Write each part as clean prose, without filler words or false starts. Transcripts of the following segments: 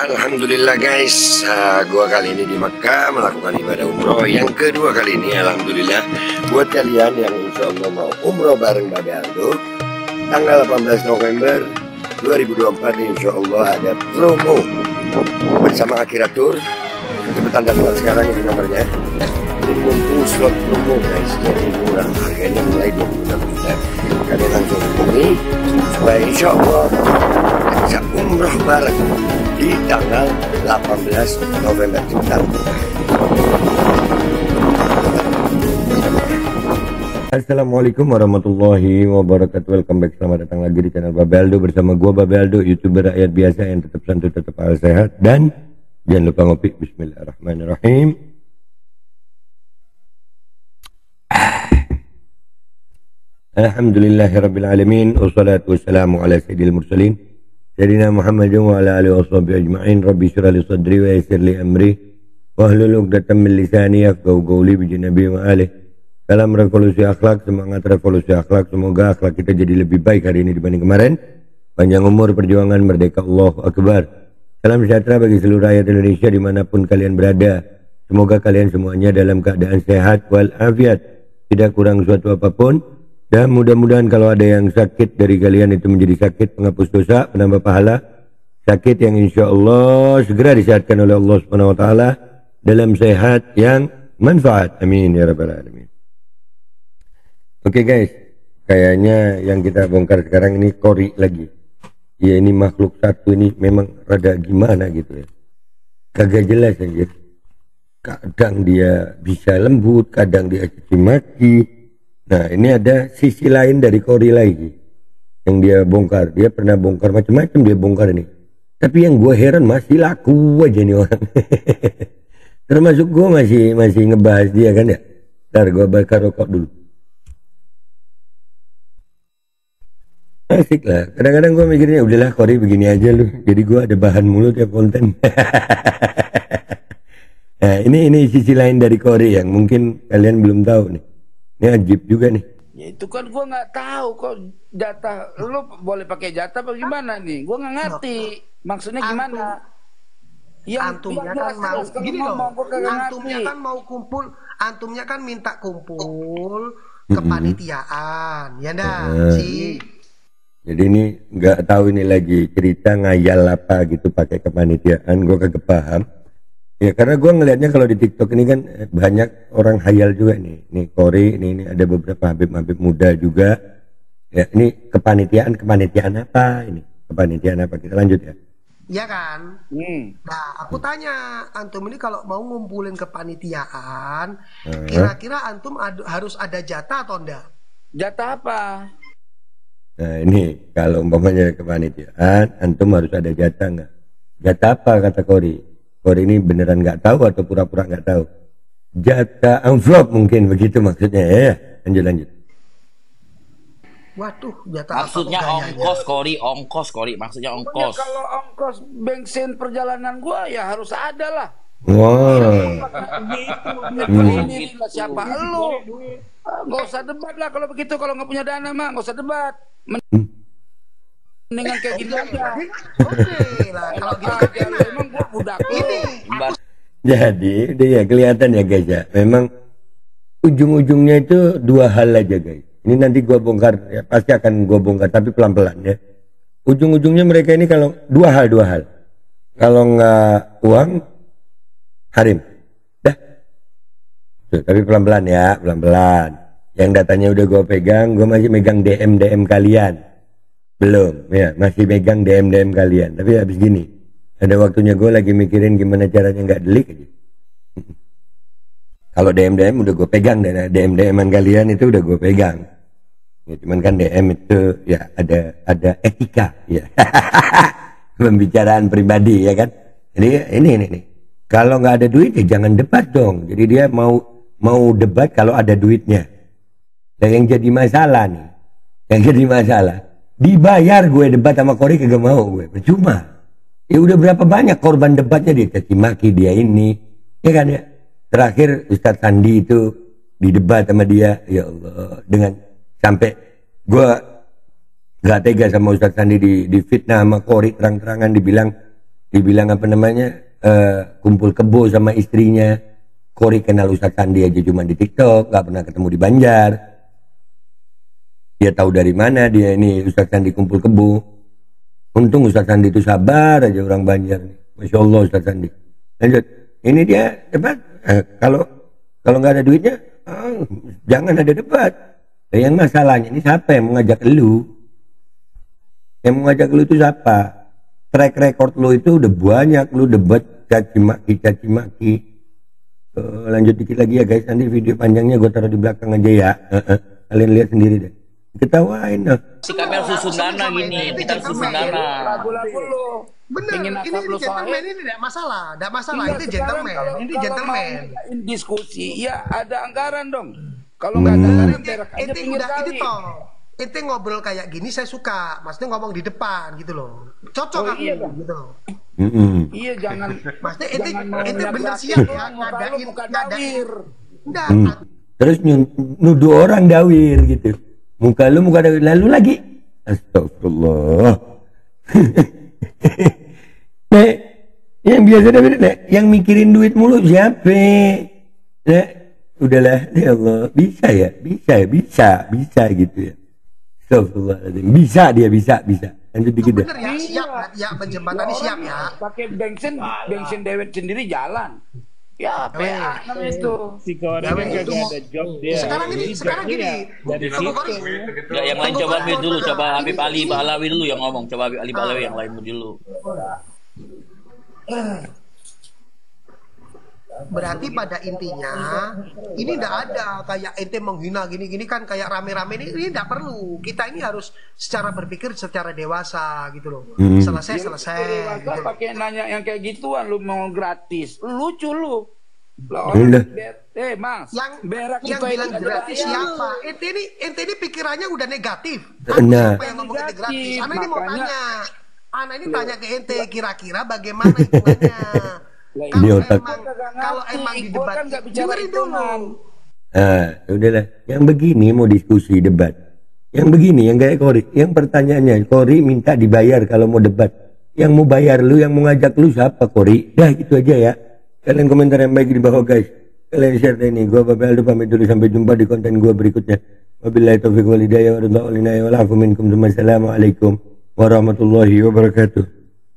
Alhamdulillah guys, gua kali ini di Mekah melakukan ibadah umroh yang kedua kali ini. Alhamdulillah buat kalian yang insya Allah mau umroh bareng Babe Aldo tanggal 18 November 2024 insya Allah ada promo bersama Akhiratur. Cepetan daftar sekarang, ini nomornya. Jadi mumpung slot promo guys, jadi murah, harganya mulai 26 juta. Kalian langsung hubungi supaya insya Allah bisa umroh bareng di tanggal 18 November cepetan. Assalamualaikum warahmatullahi wabarakatuh. Welcome back, selamat datang lagi di channel Babe Aldo bersama gua Babe Aldo, YouTuber rakyat biasa yang tetap santuy, tetap sehat, dan jangan lupa ngopi. Bismillahirrahmanirrahim. Alhamdulillahirabbil alamin, wassalatu wassalamu ala sayyidil mursalin Sayyidina Muhammad wa ala alihi washabihi ajma'in. Rabbi shrah li sadri wa yassir li amri wahlul 'uqdatam min lisani yafqahu qawli bi janabi wa alihi. Dalam revolusi akhlak, semangat revolusi akhlak, semoga akhlak kita jadi lebih baik hari ini dibanding kemarin. Panjang umur, perjuangan, merdeka, Allahu Akbar. Salam sejahtera bagi seluruh rakyat Indonesia dimanapun kalian berada. Semoga kalian semuanya dalam keadaan sehat walafiat, tidak kurang suatu apapun. Dan mudah-mudahan kalau ada yang sakit dari kalian itu menjadi sakit penghapus dosa, penambah pahala. Sakit yang insya Allah segera disehatkan oleh Allah Subhanahu Wa Taala dalam sehat yang manfaat. Amin ya rabbal alamin. Oke guys, kayaknya yang kita bongkar sekarang ini kori lagi. Ya ini makhluk satu ini memang rada gimana gitu ya. Kagak jelas aja. Kadang dia bisa lembut, kadang dia caci maki. Nah ini ada sisi lain dari kori lagi yang dia bongkar. Dia pernah bongkar macam-macam, dia bongkar ini. Tapi yang gue heran masih laku aja nih orang. Termasuk gue masih ngebahas dia kan ya. Ntar gue bakar rokok dulu. Asik lah. Kadang-kadang gue mikirnya udahlah kori begini aja lu. Jadi gue ada bahan mulu tiap konten. Nah ini sisi lain dari kori yang mungkin kalian belum tahu nih. Ini ajib juga nih. Ya itu kan gua nggak tahu kok jatah lu boleh pakai jatah apa gimana nih? Gua nggak ngerti. Maksudnya gimana? Antumnya kan mau gini loh. Antumnya kan mau kumpul, antumnya kan minta kumpul kepanitiaan, ya ndak sih? Jadi ini nggak tahu ini lagi cerita ngayal apa gitu pakai kepanitiaan, gua kagak paham. Ya karena gue ngelihatnya kalau di TikTok ini kan banyak orang hayal juga nih. Nih Kori, ini ada beberapa habib-habib muda juga. Ya ini kepanitiaan apa ini? Kepanitiaan apa? Kita lanjut ya. Iya kan? Nah aku tanya, antum ini kalau mau ngumpulin kepanitiaan, kira-kira antum harus ada jatah atau enggak? Jatah apa? Nah ini kalau umpamanya kepanitiaan, antum harus ada jatah nggak? Jatah apa kata Kori? Kori ini beneran nggak tahu atau pura-pura nggak tahu? Jatah amplop mungkin begitu maksudnya ya. Lanjut. Waduh, jatah maksudnya ongkos Kori maksudnya ongkos. Kalau ongkos bensin perjalanan gua ya harus ada lah. Wow. Ini siapa lu? Nggak usah debat lah kalau begitu. Kalau nggak punya dana mah nggak usah debat. Mendingan kayak gini aja. Oke lah, kalau gitu kan emang gua budak ini. Jadi udah ya kelihatan ya guys ya. Memang ujung-ujungnya itu dua hal aja guys. Ini nanti gua bongkar ya, pasti akan gua bongkar tapi pelan-pelan ya. Ujung-ujungnya mereka ini kalau dua hal. Kalau nggak uang harim. Dah. Tuh, tapi pelan-pelan ya, pelan-pelan. Yang datanya udah gua pegang, gua masih megang DM kalian. Belum, ya masih megang DM kalian. Tapi habis gini, ada waktunya gue lagi mikirin gimana caranya nggak delik aja. Kalau DM udah gue pegang, dan DM-an kalian itu udah gue pegang. Ya, cuman kan DM itu ya ada etika, ya. Pembicaraan pribadi ya kan. Jadi ini. Kalau nggak ada duit ya jangan debat dong. Jadi dia mau debat kalau ada duitnya. Dan yang jadi masalah nih, dibayar gue debat sama Kori kagak mau gue, percuma. Ya udah berapa banyak korban debatnya, dia caci maki, dia ini, ya kan ya. Terakhir Ustadz Sandi itu didebat sama dia, ya Allah, dengan sampai gue gak tega sama Ustadz Sandi di fitnah sama Kori terang-terangan dibilang dibilang apa namanya, kumpul kebo sama istrinya. Kori kenal Ustadz Sandi aja cuma di TikTok, nggak pernah ketemu di Banjar. Dia tahu dari mana dia ini Ustadz Sandi kumpul kebo. Untung Ustadz Sandi itu sabar aja orang Banjar. Masya Allah Ustadz Sandi. Lanjut, ini dia debat. Kalau nggak ada duitnya, jangan ada debat. Yang masalahnya ini siapa yang mengajak lu? Yang mengajak lu itu siapa? Track record lu itu udah banyak, lu debat caci maki. Lanjut dikit lagi ya guys, nanti video panjangnya gue taruh di belakang aja ya. Kalian lihat sendiri deh. Ketawain loh. Si Kamel susun dana gini, kita susun dana. Lagu-lagu lu. Bener, ini gentleman, ini tidak masalah, itu gentleman, ini gentleman. Diskusi, ya ada anggaran dong. Kalau nggak ada anggaran, berak aja pinggir kali. Ente ngobrol kayak gini saya suka, maksudnya ngomong di depan gitu loh, cocok aku gitu loh. Iya jangan, maksudnya ente bener siap ya ngadain. Terus nuduh orang dawir gitu, muka lu muka dawir, lalu lagi astagfirullah. Nah, yang biasa dawir, yang mikirin duit mulu siapa? Nah, udahlah ya Allah, bisa gitu ya. Astagfirullahaladzim, bisa. Lanjut dikit deh. Bener ya, siap ya, penjembatannya siap ya. Pakai bensin dewet sendiri jalan. Ya, PA namanya itu. Si Kori kan gak ada job dia. Sekarang gini. Ya, yang lain coba dulu, coba Habib Ali Balawi dulu yang ngomong, coba Habib Ali Balawi yang lain dulu. Berarti pada intinya ini tidak ada kayak ente menghina gini-gini kan kayak rame-rame ini tidak perlu. Kita ini harus secara berpikir secara dewasa gitu loh. Selesai. Gitu. Pakai nanya yang kayak gituan, lu mau gratis, lucu lu. Mas, yang bilang gratis siapa? Ente ini pikirannya udah negatif. Nah, siapa yang ngomong ente gratis? Anak ini mau tanya. Anak ini tanya ke ente kira-kira bagaimana hitungannya? Kalau emang di debat kan nggak bicara hitungan. Udahlah. Yang begini mau diskusi debat. Yang begini yang kayak Kori. Yang pertanyaannya Kori minta dibayar kalau mau debat. Yang mau bayar lu, yang mau ngajak lu siapa Kori? Dah gitu aja ya. Kalian komentar yang baik di bawah guys. Kalian share ini. Gua Bapak Aldo pamit dulu, sampai jumpa di konten gua berikutnya. Wabillahi taufiq wal hidayah Wassalamualaikum warahmatullahi wabarakatuh.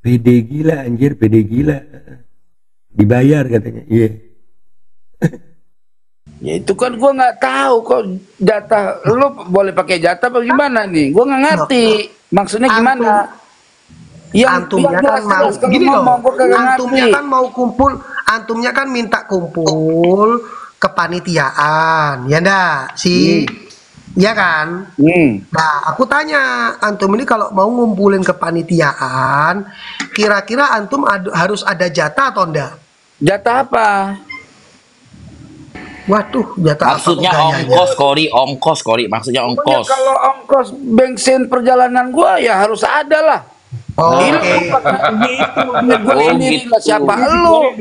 PD gila anjir, PD gila. Dibayar katanya, iya. Ya itu kan gue nggak tahu kok jatah lu boleh pakai jatah apa gimana nih? Gue nggak ngerti maksudnya gimana. Antumnya kan mau gini loh. Antumnya kan minta kumpul kepanitiaan, ya ndak sih? Ya kan? Nah, aku tanya, antum ini kalau mau ngumpulin kepanitiaan, kira-kira antum harus ada jatah atau enggak? Jatah apa? Waduh, jatah maksudnya apa? Ongkos kori, maksudnya ongkos. Kalau ongkos bensin perjalanan gua ya harus ada lah. Ini siapa lu?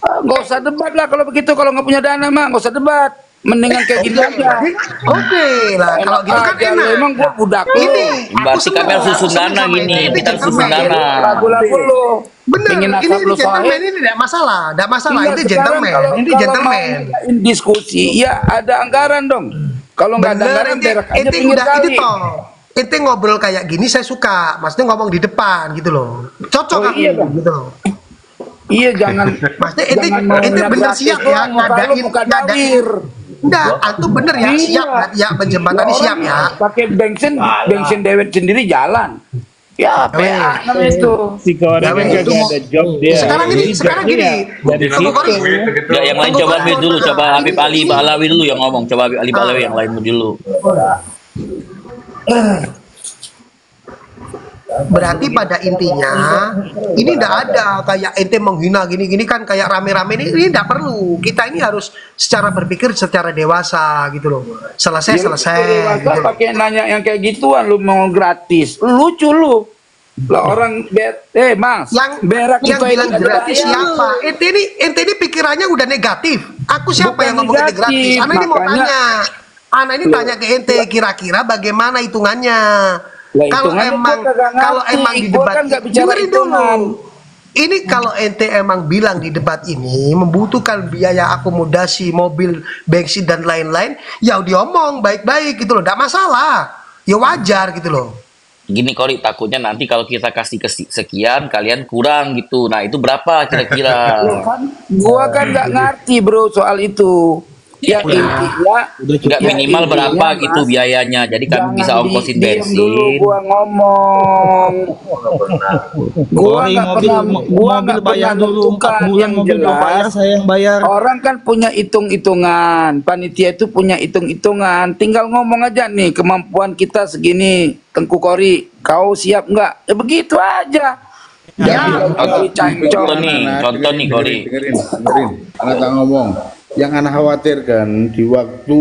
Gak usah debat lah kalau begitu, kalau nggak punya dana mah nggak usah debat. Mendingan kayak gini aja. Oke lah, kalau gitu kan enak. Emang gua budak ini. Berarti Kamel susun dana gini, kita susun dana. Lagu-lagu lu. Bener, ini gentleman, ini tidak masalah, itu gentleman. Diskusi, ya ada anggaran dong. Kalau nggak ada anggaran, berak aja pinggir kali. Ente ngobrol kayak gini saya suka, maksudnya ngomong di depan gitu loh, cocok aku gitu loh. Iya jangan. Maksudnya ente bener siap ya ngadain. Enggak, antum bener ya siap ya, penjembatannya siap ya. Pakai bensin dewet sendiri jalan. Ya, PA namanya itu. Si Kori kan gak ada job dia. Sekarang gini. Ya, yang lain coba dulu, coba Habib Ali Balawi dulu yang ngomong, coba Habib Ali Balawi yang lain dulu. Berarti pada intinya ini tidak ada kayak ente menghina gini-gini kan kayak rame-rame ini tidak perlu. Kita ini harus secara berpikir secara dewasa gitu loh. Selesai gitu. Pakai nanya yang kayak gituan, lu mau gratis, lucu lu. Lah orang Mas, yang bilang gratis siapa? Ente ini pikirannya udah negatif. Aku siapa yang ngomong ente gratis? Anak ini mau tanya. Anak ini tanya ke ente kira-kira bagaimana hitungannya? Kalau emang di debat kan nggak bicara hitungan. Ini kalau ente emang bilang di debat ini membutuhkan biaya akomodasi, mobil, bensin dan lain-lain, ya diomong baik-baik gitu loh, tidak masalah. Ya wajar gitu loh. Gini Kori, takutnya nanti kalau kita kasih sekian, kalian kurang gitu. Nah itu berapa kira-kira? Gua kan nggak ngerti bro soal itu. Ya intinya nggak minimal berapa gitu biayanya. Jadi kami bisa ongkosin bensin. Dulu gua ngomong. Gua nggak pernah, gua nggak pernah dulu 4 bulan mobil bayar, saya yang bayar. Orang kan punya hitung-hitungan, panitia itu punya hitung-hitungan. Tinggal ngomong aja nih kemampuan kita segini, Tengku Kori, kau siap nggak? Ya begitu aja. Contoh nih Kori. Dengerin. Anak ngomong. Yang anak khawatirkan di waktu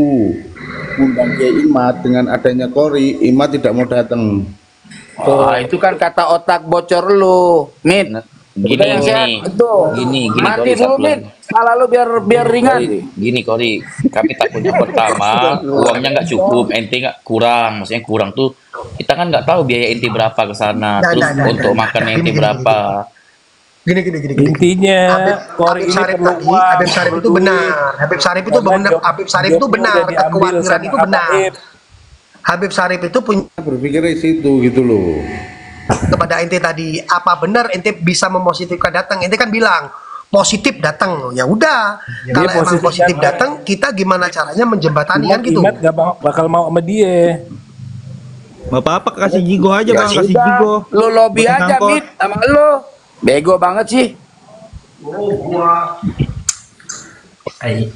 undang Kiai Imat dengan adanya Kori, Imat tidak mau datang. Oh, itu kan kata otak bocor lu, Mit. Gini, mati dulu, Mit. Salah lu biar ringan. Gini Kori, kami takutnya pertama uangnya nggak cukup, ente nggak kurang, maksudnya kurang tuh kita kan nggak tahu biaya ente berapa ke sana, terus untuk makan ente berapa. Gini. Intinya Habib Syarif tadi, Habib Syarif itu benar. Habib Syarif itu benar. Kekhawatiran itu benar. Habib Syarif itu punya berpikir di situ gitu loh. Kepada ente tadi, apa benar ente bisa mempositifkan datang? Ente kan bilang positif datang. Ya udah. Kalau emang positif datang, kita gimana caranya menjembatani kan gitu. Imat gak bakal mau sama dia. Bapak kasih jigo aja bang, kasih jigo. Lo lobby aja, Mit, sama lo. Bego banget sih.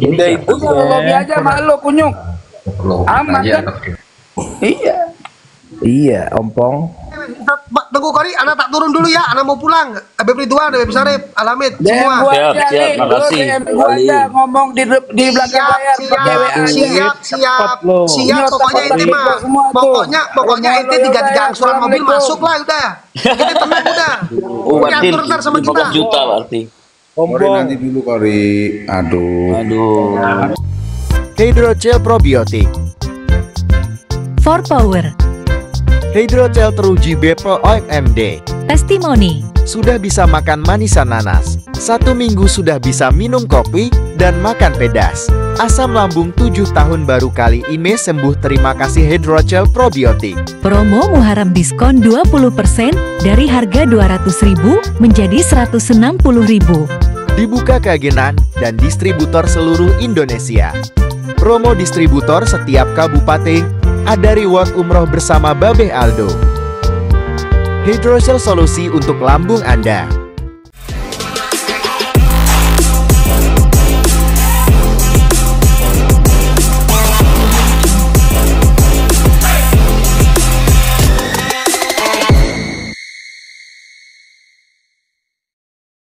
Udah itu Lo lobby aja sama lo, Kunyuk. Aman kan? Iya, ompong. Tunggu Kori, anak tak turun dulu ya. Anak mau pulang. Habib Ridwan, Habib Syarif, Alamid, semua. Siap, makasih. Gua aja ngomong di belakang layar pakai WA aja. Siap. Pokoknya ente mah. Pokoknya ente 3 angsuran mobil masuk lah udah. Kita tenang udah. Diatur ntar sama kita. 15 juta berarti. Kori nanti dulu Kori. Aduh. Hydrogel probiotik. For Power. Hydrogel teruji Bepro OMD. Testimoni. Sudah bisa makan manisan nanas. 1 minggu sudah bisa minum kopi dan makan pedas. Asam lambung 7 tahun baru kali ini sembuh. Terima kasih Hydrogel probiotik. Promo Muharram diskon 20% dari harga 200.000 menjadi 160.000. Dibuka ke agenan dan distributor seluruh Indonesia. Promo distributor setiap kabupaten. Ada reward umroh bersama Babeh Aldo. Hydrogel solusi untuk lambung Anda.